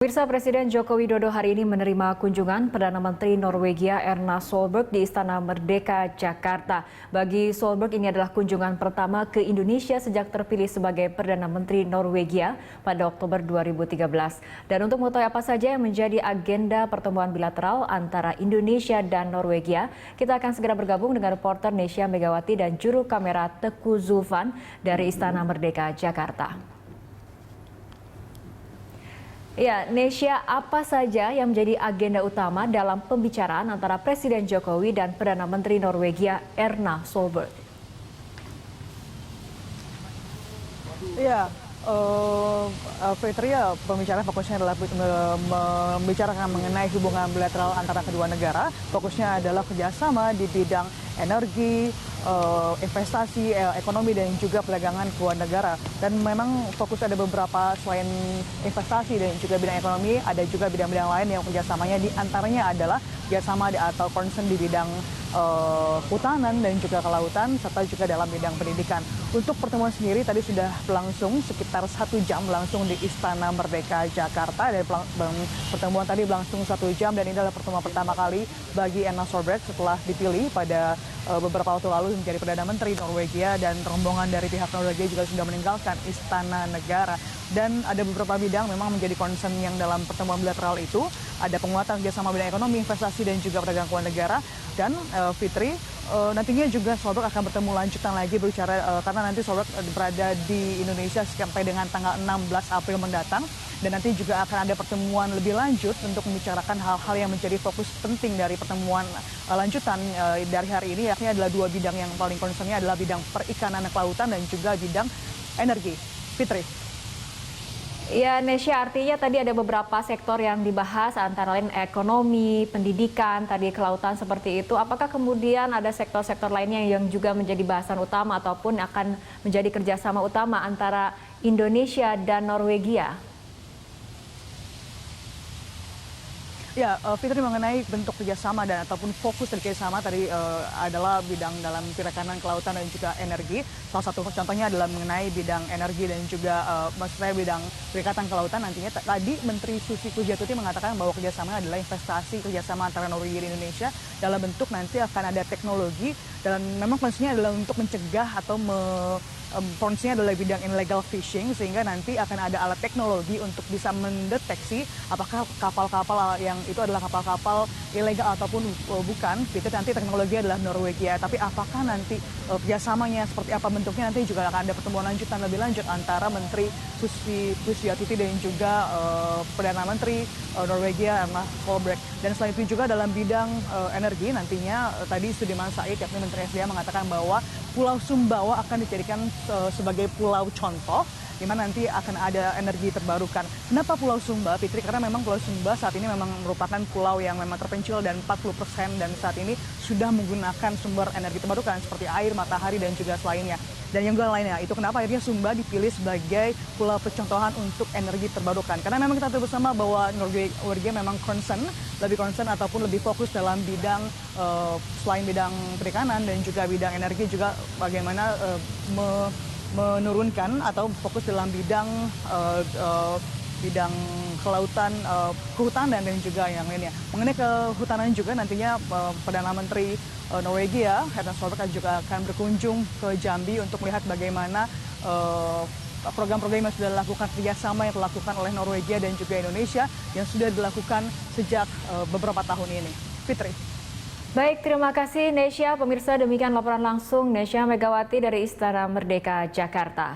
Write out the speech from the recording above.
Pemirsa, Presiden Joko Widodo hari ini menerima kunjungan Perdana Menteri Norwegia Erna Solberg di Istana Merdeka, Jakarta. Bagi Solberg, ini adalah kunjungan pertama ke Indonesia sejak terpilih sebagai Perdana Menteri Norwegia pada Oktober 2013. Dan untuk mengetahui apa saja yang menjadi agenda pertemuan bilateral antara Indonesia dan Norwegia, kita akan segera bergabung dengan reporter Nesya Megawati dan juru kamera Teguh Zulfan dari Istana Merdeka, Jakarta. Ya, Nesya, apa saja yang menjadi agenda utama dalam pembicaraan antara Presiden Jokowi dan Perdana Menteri Norwegia Erna Solberg? Ya, Fitri, pembicaraan fokusnya adalah membicarakan mengenai hubungan bilateral antara kedua negara. Fokusnya adalah kerjasama di bidang energi, investasi, ekonomi, dan juga perdagangan kedua negara. Dan memang fokus ada beberapa, selain investasi dan juga bidang ekonomi, ada juga bidang-bidang lain yang kerjasamanya di antaranya adalah kerjasama atau concern di bidang kehutanan dan juga kelautan, serta juga dalam bidang pendidikan. Untuk pertemuan sendiri tadi sudah berlangsung sekitar 1 jam langsung di Istana Merdeka, Jakarta. Dan pertemuan tadi berlangsung 1 jam dan ini adalah pertemuan pertama kali bagi Erna Solberg setelah dipilih pada beberapa waktu lalu menjadi Perdana Menteri Norwegia, dan rombongan dari pihak Norwegia juga sudah meninggalkan Istana Negara. Dan ada beberapa bidang memang menjadi concern yang dalam pertemuan bilateral itu. Ada penguatan kerjasama bidang ekonomi, investasi, dan juga perdagangan kedua negara. Dan Fitri, nantinya juga Solberg akan bertemu lanjutan lagi berbicara, karena nanti Solberg berada di Indonesia sampai dengan tanggal 16 April mendatang. Dan nanti juga akan ada pertemuan lebih lanjut untuk membicarakan hal-hal yang menjadi fokus penting dari pertemuan lanjutan dari hari ini, yakni adalah 2 bidang yang paling concernnya adalah bidang perikanan dan kelautan dan juga bidang energi. Fitri. Ya, Nesya, artinya tadi ada beberapa sektor yang dibahas, antara lain ekonomi, pendidikan, tadi kelautan seperti itu. Apakah kemudian ada sektor-sektor lainnya yang juga menjadi bahasan utama ataupun akan menjadi kerjasama utama antara Indonesia dan Norwegia? Ya, Fitri, mengenai bentuk kerjasama dan ataupun fokus dari kerjasama tadi adalah bidang dalam perikanan, kelautan, dan juga energi. Salah satu contohnya adalah mengenai bidang energi dan juga maksudnya bidang perikatan kelautan. Nantinya tadi Menteri Susi Pujiastuti mengatakan bahwa kerjasama adalah investasi kerjasama antara Norwegia dan Indonesia dalam bentuk nanti akan ada teknologi, dan memang maksudnya adalah untuk mencegah atau fungsinya adalah bidang illegal fishing, sehingga nanti akan ada alat teknologi untuk bisa mendeteksi apakah kapal-kapal yang itu adalah kapal-kapal ilegal ataupun bukan. Itu nanti teknologi adalah Norwegia, tapi apakah nanti kerjasamanya seperti apa bentuknya, nanti juga akan ada pertemuan lanjutan lebih lanjut antara Menteri Susi Pujiastuti dan juga Perdana Menteri Norwegia Erna Solberg. Dan selain itu juga dalam bidang energi nantinya tadi Sudirman Said, yakni Menteri SDM, mengatakan bahwa Pulau Sumbawa akan dijadikan sebagai pulau contoh di mana nanti akan ada energi terbarukan. Kenapa Pulau Sumba, Fitri? Karena memang Pulau Sumba saat ini memang merupakan pulau yang memang terpencil, dan 40% dan saat ini sudah menggunakan sumber energi terbarukan seperti air, matahari, dan juga lainnya. Dan yang lainnya, itu kenapa akhirnya Sumba dipilih sebagai pulau percontohan untuk energi terbarukan. Karena memang kita tahu bersama bahwa Norwegia memang lebih concern ataupun lebih fokus dalam bidang selain bidang perikanan dan juga bidang energi, juga bagaimana menurunkan atau fokus dalam bidang kelautan, kehutanan, dan juga yang lainnya. Mengenai kehutanan juga nantinya Perdana Menteri Norwegia Erna Solberg juga akan berkunjung ke Jambi untuk melihat bagaimana program-program yang sudah dilakukan, kerjasama yang dilakukan oleh Norwegia dan juga Indonesia yang sudah dilakukan sejak beberapa tahun ini. Fitri. Baik, terima kasih Nesya. Pemirsa, demikian laporan langsung Nesya Megawati dari Istana Merdeka, Jakarta.